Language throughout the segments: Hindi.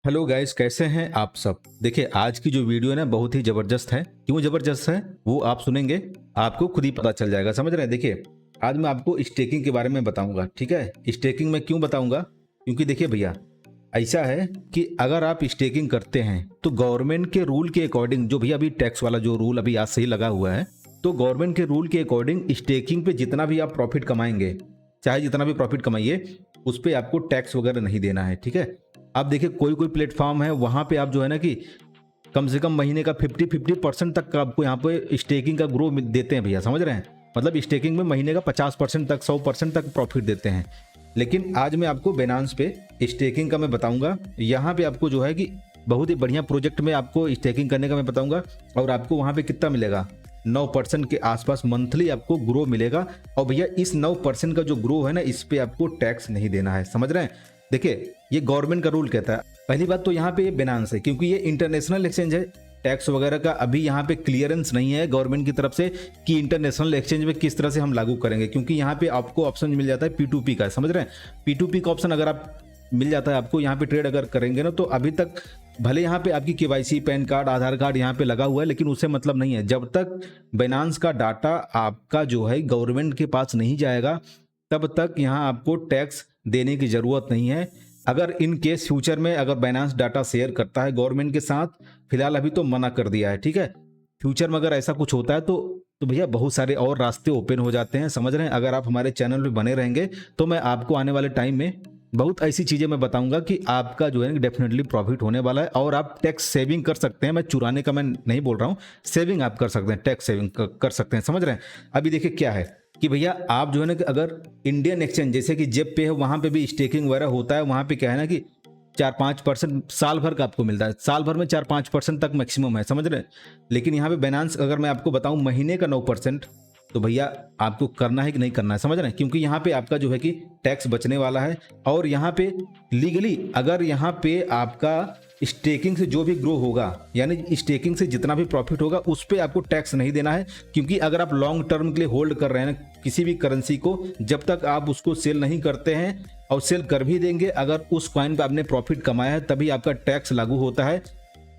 हेलो गाइस, कैसे हैं आप सब। देखिए, आज की जो वीडियो है ना बहुत ही ज़बरदस्त है। क्यों ज़बरदस्त है वो आप सुनेंगे, आपको खुद ही पता चल जाएगा। समझ रहे हैं। देखिए, आज मैं आपको स्टेकिंग के बारे में बताऊंगा। ठीक है, स्टेकिंग में क्यों बताऊंगा, क्योंकि देखिए भैया, ऐसा है कि अगर आप स्टेकिंग करते हैं तो गवर्नमेंट के रूल के अकॉर्डिंग, जो भैया अभी टैक्स वाला जो रूल अभी आज से ही लगा हुआ है, तो गवर्नमेंट के रूल के अकॉर्डिंग स्टेकिंग पे जितना भी आप प्रॉफिट कमाएंगे, चाहे जितना भी प्रॉफिट कमाइए, उस पर आपको टैक्स वगैरह नहीं देना है। ठीक है, आप देखिए कोई कोई प्लेटफॉर्म है, वहां पे आप जो है ना कि कम से कम महीने का 50% तक का आपको यहाँ पे स्टेकिंग का ग्रो देते हैं भैया। समझ रहे हैं, मतलब स्टेकिंग में महीने का 50% तक 100% तक प्रॉफिट देते हैं। लेकिन आज मैं आपको बेनांस पे स्टेकिंग का मैं बताऊंगा। यहाँ पे आपको जो है कि बहुत ही बढ़िया प्रोजेक्ट में आपको स्टेकिंग करने का मैं बताऊंगा, और आपको वहां पे कितना मिलेगा, 9% के आसपास मंथली आपको ग्रो मिलेगा। और भैया इस 9% का जो ग्रो है ना, इस पे आपको टैक्स नहीं देना है। समझ रहे हैं। देखिए, ये गवर्नमेंट का रूल कहता है। पहली बात तो यहाँ पे ये बिनांस है, क्योंकि ये इंटरनेशनल एक्सचेंज है। टैक्स वगैरह का अभी यहाँ पे क्लियरेंस नहीं है गवर्नमेंट की तरफ से कि इंटरनेशनल एक्सचेंज में किस तरह से हम लागू करेंगे, क्योंकि यहाँ पे आपको ऑप्शन मिल जाता है P2P का। समझ रहे हैं, P2P का ऑप्शन अगर आप मिल जाता है आपको यहाँ पे ट्रेड अगर करेंगे ना, तो अभी तक भले यहाँ पे आपकी KYC, पैन कार्ड, आधार कार्ड यहाँ पे लगा हुआ है, लेकिन उससे मतलब नहीं है। जब तक बाइनेंस का डाटा आपका जो है गवर्नमेंट के पास नहीं जाएगा, तब तक यहाँ आपको टैक्स देने की जरूरत नहीं है। अगर इन केस फ्यूचर में अगर बाइनेंस डाटा शेयर करता है गवर्नमेंट के साथ, फिलहाल अभी तो मना कर दिया है। ठीक है, फ्यूचर में अगर ऐसा कुछ होता है तो भैया बहुत सारे और रास्ते ओपन हो जाते हैं। समझ रहे हैं। अगर आप हमारे चैनल पे बने रहेंगे तो मैं आपको आने वाले टाइम में बहुत ऐसी चीजें मैं बताऊंगा कि आपका जो है डेफिनेटली प्रॉफिट होने वाला है, और आप टैक्स सेविंग कर सकते हैं। मैं चुराने का मैं नहीं बोल रहा हूँ, सेविंग आप कर सकते हैं, टैक्स सेविंग कर सकते हैं। समझ रहे हैं। अभी देखिए क्या है कि भैया आप जो है ना कि अगर इंडियन एक्सचेंज जैसे कि जेब पे है, वहां पे भी स्टेकिंग वगैरह होता है। वहां पे क्या है ना कि 4-5% साल भर का आपको मिलता है। साल भर में 4-5% तक मैक्सिमम है। समझ रहे हैं। लेकिन यहाँ पे बाइनेंस अगर मैं आपको बताऊं महीने का 9%, तो भैया आपको करना है कि नहीं करना है। समझ रहे हैं, क्योंकि यहाँ पे आपका जो है कि टैक्स बचने वाला है। और यहाँ पे लीगली अगर यहाँ पे आपका स्टेकिंग से जो भी ग्रो होगा, यानी स्टेकिंग से जितना भी प्रॉफिट होगा, उस पर आपको टैक्स नहीं देना है। क्योंकि अगर आप लॉन्ग टर्म के लिए होल्ड कर रहे हैं ना किसी भी करेंसी को, जब तक आप उसको सेल नहीं करते हैं, और सेल कर भी देंगे अगर उस कॉइन पे आपने प्रॉफिट कमाया है, तभी आपका टैक्स लागू होता है,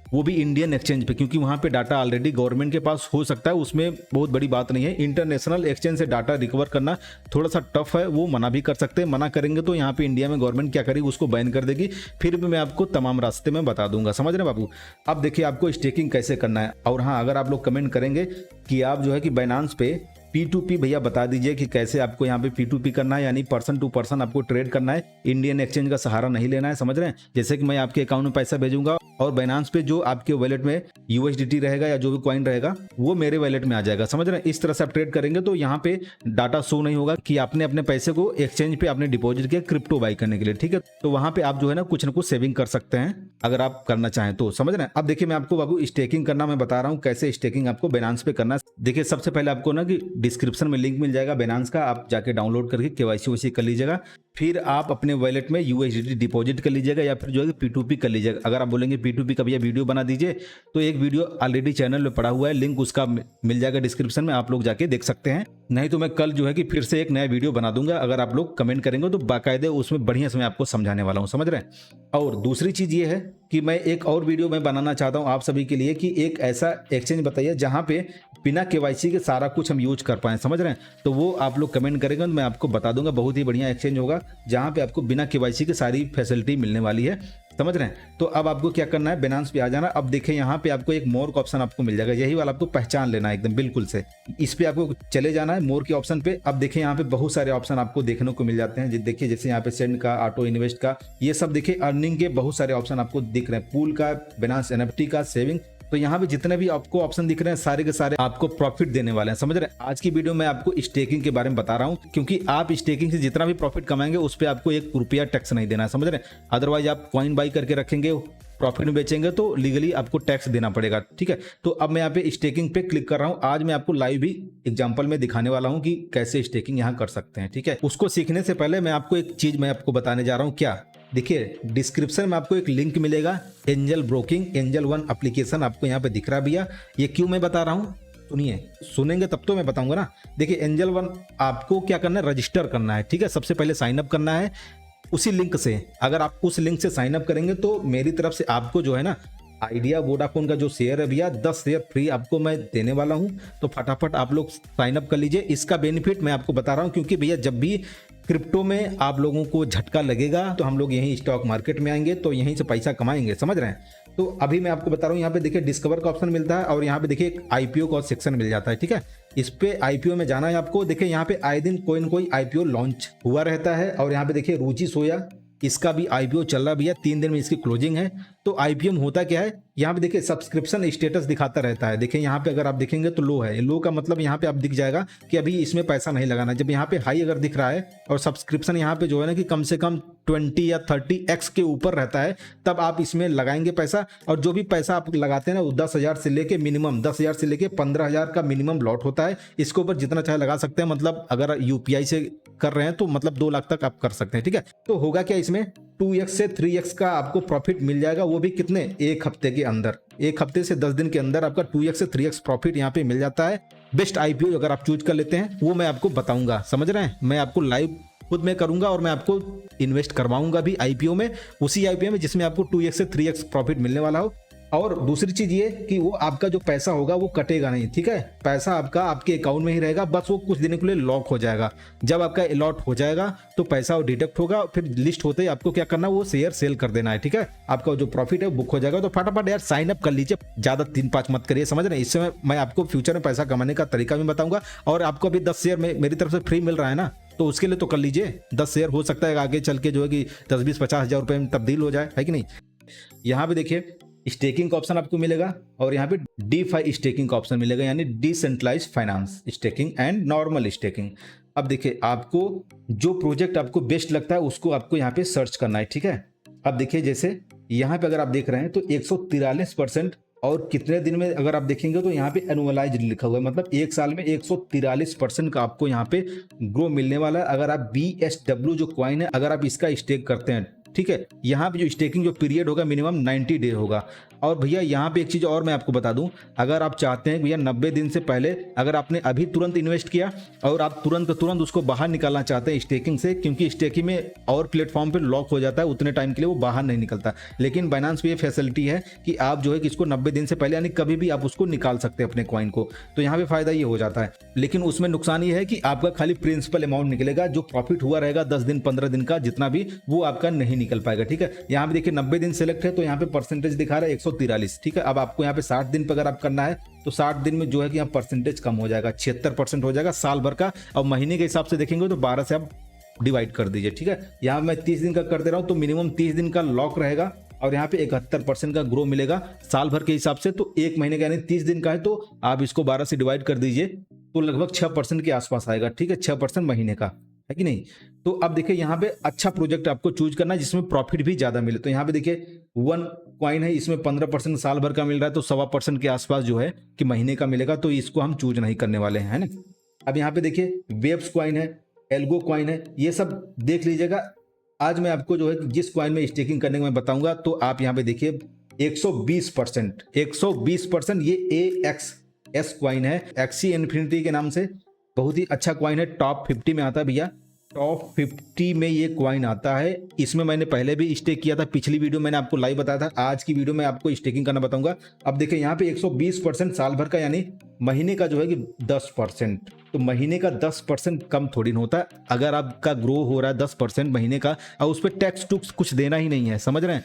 वो भी इंडियन एक्सचेंज पे। क्योंकि वहां पे डाटा ऑलरेडी गवर्नमेंट के पास हो सकता है, उसमें बहुत बड़ी बात नहीं है। इंटरनेशनल एक्सचेंज से डाटा रिकवर करना थोड़ा सा टफ है, वो मना भी कर सकते हैं। मना करेंगे तो यहाँ पे इंडिया में गवर्नमेंट क्या करेगी, उसको बैन कर देगी। फिर भी मैं आपको तमाम रास्ते में बता दूंगा। समझ रहे हैं बाबू। अब देखिए आपको स्टेकिंग कैसे करना है। और हाँ, अगर आप लोग कमेंट करेंगे कि आप जो है कि बाइनेंस पे P2P भैया बता दीजिए कि कैसे आपको यहाँ पे P2P करना है, यानी पर्सन टू पर्सन आपको ट्रेड करना है, इंडियन एक्सचेंज का सहारा नहीं लेना है। समझ रहे हैं। जैसे कि मैं आपके अकाउंट में पैसा भेजूंगा और बाइनेंस पे जो आपके वॉलेट में USDT रहेगा या जो भी कॉइन रहेगा, वो मेरे वॉलेट में आ जाएगा। समझ रहे हैं। इस तरह से आप ट्रेड करेंगे तो यहाँ पे डाटा शो नहीं होगा कि आपने अपने पैसे को एक्सचेंज पे आपने डिपॉजिट किया क्रिप्टो बाई करने के लिए। ठीक है, तो वहां पे आप जो है ना कुछ सेविंग कर सकते हैं अगर आप करना चाहें तो। समझ रहे हैं। अब देखिए मैं आपको बाबू स्टेकिंग करना मैं बता रहा हूँ, कैसे स्टेकिंग आपको बाइनेंस पे करना है। देखिए सबसे पहले आपको ना कि डिस्क्रिप्शन में लिंक मिल जाएगा बाइनेंस का, आप जाके डाउनलोड करके KYC कर लीजिएगा। फिर आप अपने वॉलेट में USDT डिपॉजिट कर लीजिएगा, या फिर जो है P2P कर लीजिएगा। अगर आप बोलेंगे P2P का भैया वीडियो बना दीजिए, तो एक वीडियो ऑलरेडी चैनल में पड़ा हुआ है, लिंक उसका मिल जाएगा डिस्क्रिप्शन में, आप लोग जाके देख सकते हैं। नहीं तो मैं कल जो है कि फिर से एक नया वीडियो बना दूंगा। अगर आप लोग कमेंट करेंगे तो बाकायदे उसमें बढ़िया से मैं आपको समझाने वाला हूँ। समझ रहे हैं। और दूसरी चीज ये है कि मैं एक और वीडियो मैं बनाना चाहता हूँ आप सभी के लिए, कि एक ऐसा एक्सचेंज बताइए जहां पे बिना KYC के सारा कुछ हम यूज कर पाए। समझ रहे हैं। तो वो आप लोग कमेंट करेंगे तो मैं आपको बता दूंगा। बहुत ही बढ़िया एक्सचेंज होगा जहां पे आपको बिना KYC की सारी फैसिलिटी मिलने वाली है। समझ रहे हैं। तो अब आपको क्या करना है, बाइनेंस पे आ जाना। अब देखिए यहाँ पे आपको एक मोर का ऑप्शन आपको मिल जाएगा, यही वाला आपको पहचान लेना है एकदम बिल्कुल से। इस पे आपको चले जाना है मोर के ऑप्शन पे। अब देखिए यहाँ पे बहुत सारे ऑप्शन आपको देखने को मिल जाते हैं। देखिए जैसे यहाँ पे सेंड का, ऑटो इन्वेस्ट का, ये सब देखिए अर्निंग के बहुत सारे ऑप्शन आपको दिख रहे हैं। पूल का, बाइनेंस NFT का, सेविंग। तो यहाँ पे जितने भी आपको ऑप्शन दिख रहे हैं सारे के सारे आपको प्रॉफिट देने वाले हैं। समझ रहे हैं। आज की वीडियो में आपको स्टेकिंग के बारे में बता रहा हूँ, क्योंकि आप स्टेकिंग से जितना भी प्रॉफिट कमाएंगे उस पर आपको 1 रुपया टैक्स नहीं देना है। समझ रहे हैं। अदरवाइज आप कॉइन बाई करके रखेंगे, प्रॉफिट में बेचेंगे तो लीगली आपको टैक्स देना पड़ेगा। ठीक है। तो अब मैं यहाँ पे स्टेकिंग पे क्लिक कर रहा हूँ। आज मैं आपको लाइव भी एग्जांपल में दिखाने वाला हूँ कि कैसे स्टेकिंग यहाँ कर सकते हैं। ठीक है। उसको सीखने से पहले मैं आपको एक चीज मैं आपको बताने जा रहा हूँ। क्या, देखिए डिस्क्रिप्शन में आपको एक लिंक मिलेगा, angel broking, angel one application आपको यहाँ पे दिख रहा है भैया। ये क्यों मैं बता रहा हूँ, सुनिए, सुनेंगे तब तो मैं बताऊंगा ना। देखिए एंजल वन आपको क्या करना है, रजिस्टर करना है। ठीक है। सबसे पहले साइन अप करना है। उसी लिंक से, अगर आप उस लिंक से साइन अप करेंगे तो मेरी तरफ से आपको जो है ना आइडिया वोडाफोन का जो शेयर है भैया 10 शेयर फ्री आपको मैं देने वाला हूं। तो फटाफट आप लोग साइन अप कर लीजिए। इसका बेनिफिट मैं आपको बता रहा हूं क्योंकि भैया जब भी क्रिप्टो में आप लोगों को झटका लगेगा तो हम लोग यहीं स्टॉक मार्केट में आएंगे, तो यहीं से पैसा कमाएंगे, समझ रहे हैं। तो अभी मैं आपको बता रहा हूँ, यहाँ पे देखिए डिस्कवर का ऑप्शन मिलता है और यहाँ पे देखिए एक आईपीओ का सेक्शन मिल जाता है, ठीक है। इस पे आईपीओ में जाना है आपको। देखिए यहाँ पे आए दिन कोई न कोई आईपीओ लॉन्च हुआ रहता है और यहाँ पे देखिए रुचि सोया, इसका भी आईपीओ चल रहा है भैया, 3 दिन में इसकी क्लोजिंग है। तो आईपीओ में होता क्या है, यहाँ पे देखिए सब्सक्रिप्शन स्टेटस दिखाता रहता है। देखिए यहाँ पे अगर आप देखेंगे तो लो है, लो का मतलब यहाँ पे आप दिख जाएगा कि अभी इसमें पैसा नहीं लगाना। जब यहाँ पे हाई अगर दिख रहा है और सब्सक्रिप्शन यहाँ पे जो है ना कि कम से कम 20 या 30x के ऊपर रहता है, तब आप इसमें लगाएंगे पैसा। और जो भी पैसा आप लगाते हैं ना वो 10,000 से लेके मिनिमम 10,000 से लेके 15,000 का मिनिमम लॉट होता है। इसके ऊपर जितना चाहे लगा सकते हैं, मतलब अगर यूपीआई से कर रहे हैं तो मतलब 2 लाख तक आप कर सकते हैं, ठीक है। तो होगा क्या, इसमें 2x से 3x का आपको प्रॉफिट मिल जाएगा, वो भी कितने, 1 हफ्ते के अंदर। 1 हफ्ते से 10 दिन के अंदर आपका 2x से 3x प्रॉफिट यहाँ पे मिल जाता है। बेस्ट आईपीओ अगर आप चूज कर लेते हैं वो मैं आपको बताऊंगा, समझ रहे हैं। मैं आपको लाइव खुद में करूंगा और मैं आपको इन्वेस्ट करवाऊंगा भी आईपीओ में, उसी आईपीओ में जिसमें आपको 2x से 3x प्रॉफिट मिलने वाला हो। और दूसरी चीज ये कि वो आपका जो पैसा होगा वो कटेगा नहीं, ठीक है। पैसा आपका आपके अकाउंट में ही रहेगा, बस वो कुछ दिनों के लिए लॉक हो जाएगा। जब आपका अलॉट हो जाएगा तो पैसा वो डिडक्ट होगा, फिर लिस्ट होते ही आपको क्या करना है, वो शेयर सेल कर देना है, ठीक है। आपका जो प्रॉफिट है बुक हो जाएगा। तो फटाफट यार साइन अप कर लीजिए, ज्यादा 3-5 मत करिए, समझ रहे हैं। इससे मैं आपको फ्यूचर में पैसा कमाने का तरीका भी बताऊंगा। और आपको अभी 10 शेयर मेरी तरफ से फ्री मिल रहा है ना, तो उसके लिए तो कर लीजिए। 10 शेयर हो सकता है आगे चल के जो है कि 10-20-50 हजार रुपए में तब्दील हो जाए, है कि नहीं। यहाँ पे देखिए स्टेकिंग का ऑप्शन आपको मिलेगा और यहाँ पे डीफाई स्टेकिंग का ऑप्शन मिलेगा, यानी decentralize finance staking and normal staking. अब देखिए आपको जो प्रोजेक्ट आपको बेस्ट लगता है उसको आपको यहाँ पे सर्च करना है, ठीक है। अब देखिए जैसे यहाँ पे अगर आप देख रहे हैं तो 143% और कितने दिन में अगर आप देखेंगे तो यहाँ पे एनुअलाइज लिखा हुआ है, मतलब 1 साल में 143% का आपको यहाँ पे ग्रो मिलने वाला है। अगर आप BSW जो कॉइन है अगर आप इसका स्टेक करते हैं, ठीक है। यहाँ पे जो स्टेकिंग जो पीरियड होगा मिनिमम 90 डे होगा। और भैया यहाँ पे एक चीज और मैं आपको बता दूं, अगर आप चाहते हैं भैया 90 दिन से पहले अगर आपने अभी तुरंत इन्वेस्ट किया और आप तुरंत उसको बाहर निकालना चाहते हैं स्टेकिंग से, क्योंकि स्टेकिंग में और प्लेटफॉर्म पे लॉक हो जाता है, उतने टाइम के लिए वो बाहर नहीं निकलता। लेकिन बाइनेंस पे ये फैसिलिटी है कि आप जो है कि इसको 90 दिन से पहले यानी कभी भी आप उसको निकाल सकते हैं अपने कॉइन को। तो यहाँ पे फायदा ये हो जाता है। लेकिन उसमें नुकसान ये है कि आपका खाली प्रिंसिपल अमाउंट निकलेगा, जो प्रॉफिट हुआ रहेगा 10 दिन 15 दिन का जितना भी, वो आपका नहीं निकल पाएगा, ठीक है। यहाँ पे देखिए 90 दिन सेलेक्ट है तो यहाँ पे परसेंटेज दिखा रहा है 143, ठीक है। अब आपको यहाँ पे 60 दिन पर अगर आप करना है तो 60 दिन में जो है कि यहाँ परसेंटेज कम हो जाएगा, 76% हो जाएगा साल भर का। और महीने के हिसाब से देखेंगे तो 12 से आप डिवाइड कर दीजिए, ठीक है। यहाँ मैं 30 दिन का कर दे रहा हूँ तो मिनिमम 30 दिन का लॉक रहेगा और यहाँ पे 71% का ग्रो मिलेगा साल भर के हिसाब से। तो 1 महीने का यानी 30 दिन का है तो आप इसको 12 से डिवाइड कर दीजिए तो लगभग 6% के आसपास आएगा, ठीक है। 6% महीने का, है कि नहीं। तो अब देखिए यहाँ पे अच्छा प्रोजेक्ट आपको चूज करना है जिसमें प्रॉफिट भी ज्यादा मिले। तो यहाँ पे देखिए 1 कॉइन है, इसमें 15% साल भर का मिल रहा है, तो 1.25% के आसपास जो है कि महीने का मिलेगा, तो इसको हम चूज नहीं करने वाले हैं, है ना। अब यहाँ पे देखिए वेब्स कॉइन है, एल्गो कॉइन है, ये सब देख लीजिएगा। आज मैं आपको जो है जिस कॉइन में स्टेकिंग करने को मैं बताऊंगा, तो आप यहाँ पे देखिए 120% ये AXS कॉइन है, एक्सी इन्फिनिटी के नाम से, बहुत ही अच्छा कॉइन है, टॉप 50 में आता है भैया। टॉप 50 में ये कॉइन आता है। इसमें मैंने पहले भी स्टेक किया था, पिछली वीडियो मैंने आपको लाइव बताया था, आज की वीडियो में आपको स्टेकिंग करना बताऊंगा। अब देखिए यहाँ पे 120% साल भर का, यानी महीने का जो है कि 10%। तो महीने का 10% कम थोड़ी ना होता है। अगर आपका ग्रो हो रहा है 10% महीने का और उस पर टैक्स टूक्स कुछ देना ही नहीं है, समझ रहे हैं,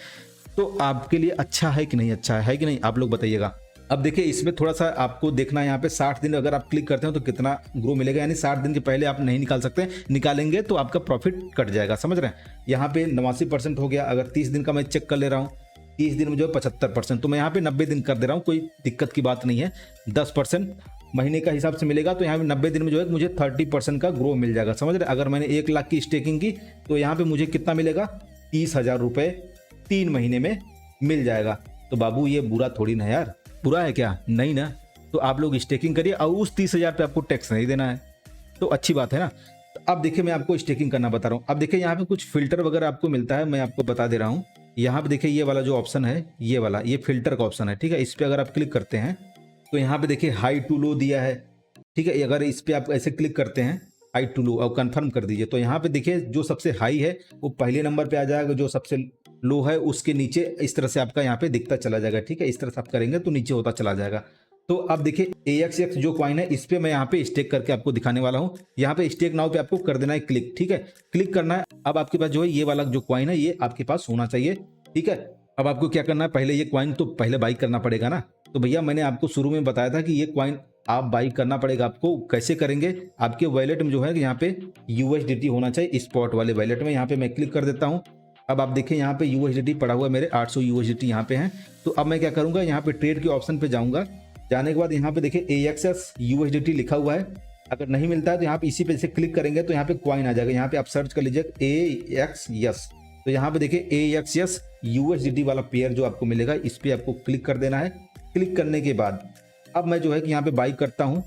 तो आपके लिए अच्छा है कि नहीं, अच्छा है कि नहीं, आप लोग बताइएगा। अब देखिए इसमें थोड़ा सा आपको देखना है, यहाँ पे 60 दिन अगर आप क्लिक करते हो तो कितना ग्रो मिलेगा, यानी 60 दिन के पहले आप नहीं निकाल सकते, निकालेंगे तो आपका प्रॉफिट कट जाएगा, समझ रहे हैं। यहाँ पे 89% हो गया। अगर 30 दिन का मैं चेक कर ले रहा हूँ, 30 दिन में जो है 75%, तो मैं यहाँ पे 90 दिन कर दे रहा हूँ, कोई दिक्कत की बात नहीं है। 10% महीने का हिसाब से मिलेगा, तो यहाँ पे 90 दिन में जो है मुझे 30% का ग्रो मिल जाएगा, समझ रहे। अगर मैंने 1 लाख की स्टेकिंग की तो यहाँ पे मुझे कितना मिलेगा, 30,000 रुपये 3 महीने में मिल जाएगा। तो बाबू ये बुरा थोड़ी ना यार, बुरा है क्या, नहीं ना। तो आप लोग स्टेकिंग करिए और उस 30,000 पे आपको टैक्स नहीं देना है, तो अच्छी बात है ना। तो अब देखिए मैं आपको स्टेकिंग करना बता रहा हूँ। अब देखिए यहाँ पे कुछ फिल्टर वगैरह आपको मिलता है, मैं आपको बता दे रहा हूँ। यहाँ पे देखिए ये वाला जो ऑप्शन है, ये वाला, ये फिल्टर का ऑप्शन है, ठीक है। इस पर अगर आप क्लिक करते हैं तो यहाँ पे देखिए हाई टू लो दिया है, ठीक है। अगर इस पर आप ऐसे क्लिक करते हैं, हाई टू लो और कंफर्म कर दीजिए। तो यहाँ पे देखिए जो सबसे हाई है वो पहले नंबर पे आ जाएगा, जो सबसे लो है उसके नीचे इस तरह से आपका यहाँ पे दिखता चला जाएगा। ठीक है, इस तरह से आप करेंगे तो नीचे होता चला जाएगा। तो अब देखिए AXX जो कॉइन है इस पे मैं यहाँ पे स्टेक करके आपको दिखाने वाला हूँ। यहाँ पे स्टेक नाउ पे आपको कर देना है क्लिक। ठीक है, क्लिक करना है। अब आपके पास जो है ये वाला जो कॉइन है ये आपके पास होना चाहिए। ठीक है, अब आपको क्या करना है, पहले ये कॉइन तो पहले बाई करना पड़ेगा ना। तो भैया मैंने आपको शुरू में बताया था कि ये कॉइन आप बाई करना पड़ेगा आपको। कैसे करेंगे, आपके वॉलेट में जो है यहाँ पे USDT होना चाहिए, स्पॉट वाले वॉलेट में। यहाँ पे मैं क्लिक कर देता हूँ। अब आप देखिए यहाँ पे USDT पड़ा हुआ है मेरे 800 USDT यहाँ पे हैं। तो अब मैं क्या करूँगा, यहाँ पे ट्रेड के ऑप्शन पे जाऊँगा। जाने के बाद यहाँ पे देखिए AXS USDT लिखा हुआ है। अगर नहीं मिलता है तो यहाँ पे इसी पे से क्लिक करेंगे तो यहाँ पे कॉइन आ जाएगा। यहाँ पे आप सर्च कर लीजिए AXS। तो यहाँ पे देखिए AXS USDT वाला पेयर जो आपको मिलेगा इस पे आपको क्लिक कर देना है। क्लिक करने के बाद अब मैं जो है कि यहाँ पे बाई करता हूँ।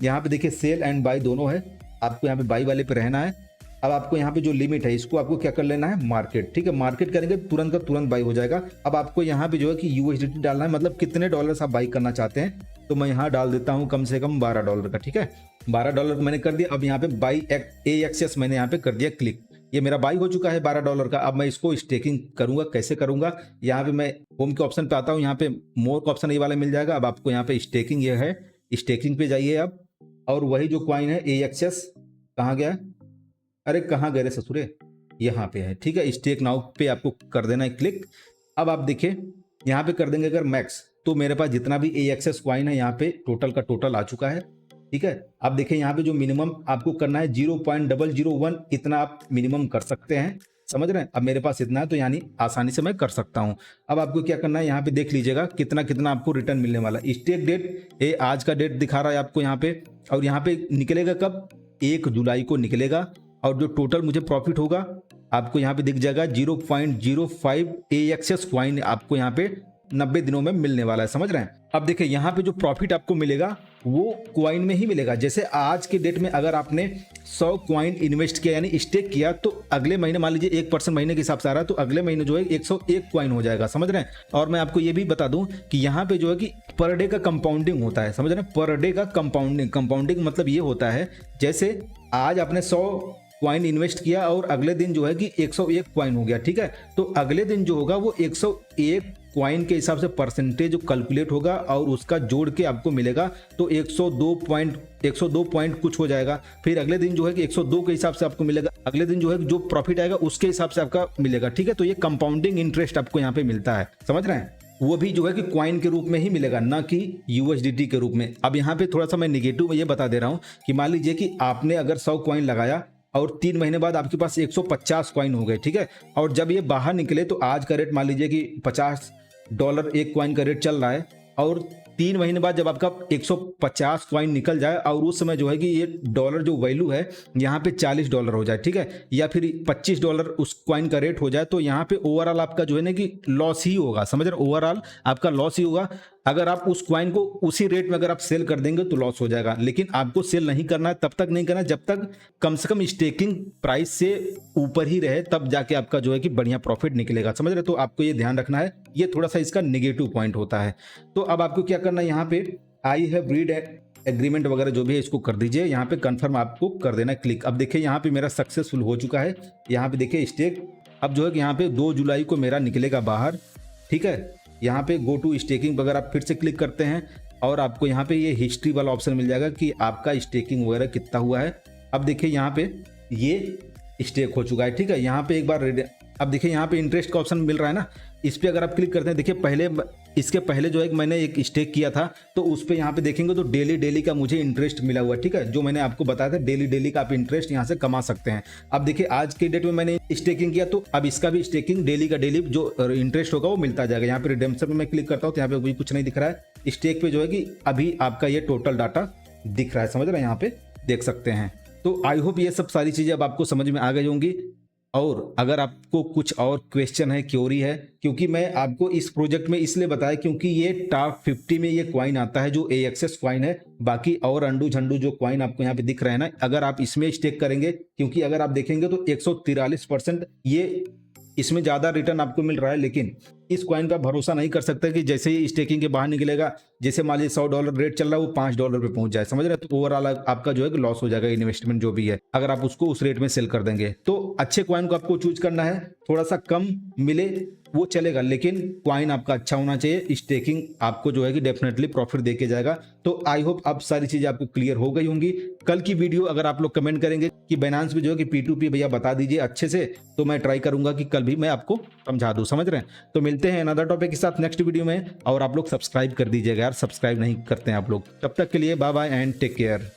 यहाँ पे देखिए सेल एंड बाई दोनों है, आपको यहाँ पे बाई वाले पे रहना है। अब आपको यहाँ पे जो लिमिट है इसको आपको क्या कर लेना है, मार्केट। ठीक है, मार्केट करेंगे तुरंत का तुरंत बाई हो जाएगा। अब आपको यहाँ पे जो है कि USDT डालना है, मतलब कितने डॉलर आप बाई करना चाहते हैं। तो मैं यहाँ डाल देता हूँ कम से कम $12 का। ठीक है, $12 मैंने कर दिया। अब यहाँ पे बाई AXS मैंने यहाँ पे कर दिया क्लिक। ये मेरा बाई हो चुका है $12 का। अब मैं इसको स्टेकिंग करूंगा। कैसे करूंगा, यहाँ पे मैं होम के ऑप्शन पे आता हूँ, यहाँ पे मोर का ऑप्शन ये वाला मिल जाएगा। अब आपको यहाँ पे स्टेकिंग ये है, स्टेकिंग पे जाइए अब। और वही जो कॉइन है AXS कहाँ गया, अरे कहाँ गए रे ससुरे, यहाँ पे है। ठीक है, स्टेक नाउ पे आपको कर देना है क्लिक। अब आप देखिए यहाँ पे कर देंगे अगर मैक्स, तो मेरे पास जितना भी AXS कॉइन है यहाँ पे टोटल का टोटल आ चुका है। ठीक है, अब देखिए यहाँ पे जो मिनिमम आपको करना है 0.001 इतना आप मिनिमम कर सकते हैं, समझ रहे हैं। अब मेरे पास इतना है तो यानी आसानी से मैं कर सकता हूँ। अब आपको क्या करना है, यहाँ पे देख लीजिएगा कितना कितना आपको रिटर्न मिलने वाला। स्टेक डेट ये आज का डेट दिखा रहा है आपको यहाँ पे, और यहाँ पे निकलेगा कब, 1 जुलाई को निकलेगा। और जो टोटल मुझे प्रॉफिट होगा आपको यहाँ पे दिख जाएगा 0.05 AXS कॉइन आपको यहाँ पे 90 दिनों में मिलने वाला है, समझ रहे हैं। अब देखिए यहाँ पे जो प्रॉफिट आपको मिलेगा वो कॉइन में ही मिलेगा। जैसे आज के डेट में अगर आपने 100 कॉइन इन्वेस्ट किया यानी स्टेक किया, तो अगले महीने मान लीजिए 1% महीने के हिसाब से आ रहा है, तो अगले महीने जो है 101 कॉइन हो जाएगा, समझ रहे हैं। और मैं आपको ये भी बता दूं कि यहाँ पे जो है कि पर डे का कंपाउंडिंग होता है, समझ रहे हैं। पर डे का कंपाउंडिंग मतलब ये होता है, जैसे आज आपने 100 कॉइन इन्वेस्ट किया और अगले दिन जो है कि 101 कॉइन हो गया। ठीक है, तो अगले दिन जो होगा वो 101 कॉइन के हिसाब से परसेंटेज कैलकुलेट होगा और उसका जोड़ के आपको मिलेगा, तो 102 पॉइंट कुछ हो जाएगा। फिर अगले दिन जो है कि 102 के हिसाब से आपको मिलेगा, अगले दिन जो है जो प्रॉफिट आएगा उसके हिसाब से आपका मिलेगा। ठीक है, तो ये कंपाउंडिंग इंटरेस्ट आपको यहाँ पे मिलता है, समझ रहे हैं। वो भी जो है कि कॉइन के रूप में ही मिलेगा, ना कि USDT के रूप में। अब यहाँ पे थोड़ा सा मैं निगेटिव ये बता दे रहा हूँ कि मान लीजिए कि आपने अगर 100 कॉइन लगाया और 3 महीने बाद आपके पास 150 कॉइन हो गए। ठीक है, और जब ये बाहर निकले तो आज का रेट मान लीजिए कि $50 एक कॉइन का रेट चल रहा है, और 3 महीने बाद जब आपका 150 कॉइन निकल जाए और उस समय जो है कि ये डॉलर जो वैल्यू है यहाँ पे $40 हो जाए, ठीक है, या फिर $25 उस कॉइन का रेट हो जाए, तो यहाँ पे ओवरऑल आपका जो है ना कि लॉस ही होगा, समझ रहे, ओवरऑल आपका लॉस ही होगा। अगर आप उस कॉइन को उसी रेट में अगर आप सेल कर देंगे तो लॉस हो जाएगा, लेकिन आपको सेल नहीं करना है, तब तक नहीं करना जब तक कम से कम स्टेकिंग प्राइस से ऊपर ही रहे, तब जाके आपका जो है कि बढ़िया प्रॉफिट निकलेगा, समझ रहे। तो आपको ये ध्यान रखना है, ये थोड़ा सा इसका नेगेटिव पॉइंट होता है। तो अब आपको क्या करना है, यहाँ पे आई हैव रीड एग्रीमेंट वगैरह जो भी है इसको कर दीजिए, यहाँ पे कंफर्म आपको कर देना क्लिक। अब देखिए यहाँ पे मेरा सक्सेसफुल हो चुका है, यहाँ पे देखिए स्टेक। अब जो है कि यहाँ पे 2 जुलाई को मेरा निकलेगा बाहर, ठीक है। यहाँ पे गो टू स्टेकिंग वगैरह आप फिर से क्लिक करते हैं और आपको यहाँ पे ये हिस्ट्री वाला ऑप्शन मिल जाएगा कि आपका स्टेकिंग वगैरह कितना हुआ है। अब देखिए यहाँ पे ये स्टेक हो चुका है, ठीक है। यहाँ पे एक बार अब देखिए यहाँ पे इंटरेस्ट का ऑप्शन मिल रहा है ना, इस पे अगर आप क्लिक करते हैं, देखिए पहले इसके पहले जो है मैंने एक स्टेक किया था, तो उस पे यहाँ पे देखेंगे तो डेली का मुझे इंटरेस्ट मिला हुआ, ठीक है, जो मैंने आपको बताया था डेली का आप इंटरेस्ट यहाँ से कमा सकते हैं। अब देखिए आज के डेट में मैंने स्टेकिंग किया, तो अब इसका भी स्टेकिंग डेली का डेली जो इंटरेस्ट होगा वो मिलता जाएगा। यहाँ पे रिडेम्पशन में मैं क्लिक करता हूँ तो यहाँ पे भी कुछ नहीं दिख रहा है, स्टेक पे जो है कि अभी आपका ये टोटल डाटा दिख रहा है, समझ रहे हैं, यहाँ पे देख सकते हैं। तो आई होप ये सब सारी चीजें अब आपको समझ में आ गई होंगी। और अगर आपको कुछ और क्वेश्चन है, क्योरी है, क्योंकि मैं आपको इस प्रोजेक्ट में इसलिए बताया क्योंकि ये टॉप 50 में ये कॉइन आता है जो AXS कॉइन है। बाकी और अंडू झंडू जो कॉइन आपको यहाँ पे दिख रहे हैं ना, अगर आप इसमें स्टेक करेंगे, क्योंकि अगर आप देखेंगे तो 143% ये इसमें ज़्यादा रिटर्न आपको मिल रहा है, लेकिन इस कॉइन का भरोसा नहीं कर सकते कि जैसे ही स्टेकिंग के बाहर निकलेगा, जैसे मान लीजिए $100 रेट चल रहा है वो $5 पे पहुंच जाए, समझ रहे हैं, तो ओवरऑल आपका जो है लॉस हो जाएगा इन्वेस्टमेंट जो भी है, अगर आप उसको उस रेट में सेल कर देंगे। तो अच्छे कॉइन को आपको चूज करना है, थोड़ा सा कम मिले वो चलेगा, लेकिन क्वाइन आपका अच्छा होना चाहिए। स्टेकिंग आपको जो है कि डेफिनेटली प्रॉफिट देके जाएगा। तो आई होप अब सारी चीजें आपको क्लियर हो गई होंगी। कल की वीडियो अगर आप लोग कमेंट करेंगे कि बाइनेंस पे जो है कि P2P भैया बता दीजिए अच्छे से, तो मैं ट्राई करूंगा कि कल भी मैं आपको समझा दूं, समझ रहे हैं। तो मिलते हैं अनदर टॉपिक के साथ नेक्स्ट वीडियो में, और आप लोग सब्सक्राइब कर दीजिएगा यार, सब्सक्राइब नहीं करते हैं आप लोग। तब तक के लिए bye bye and take care.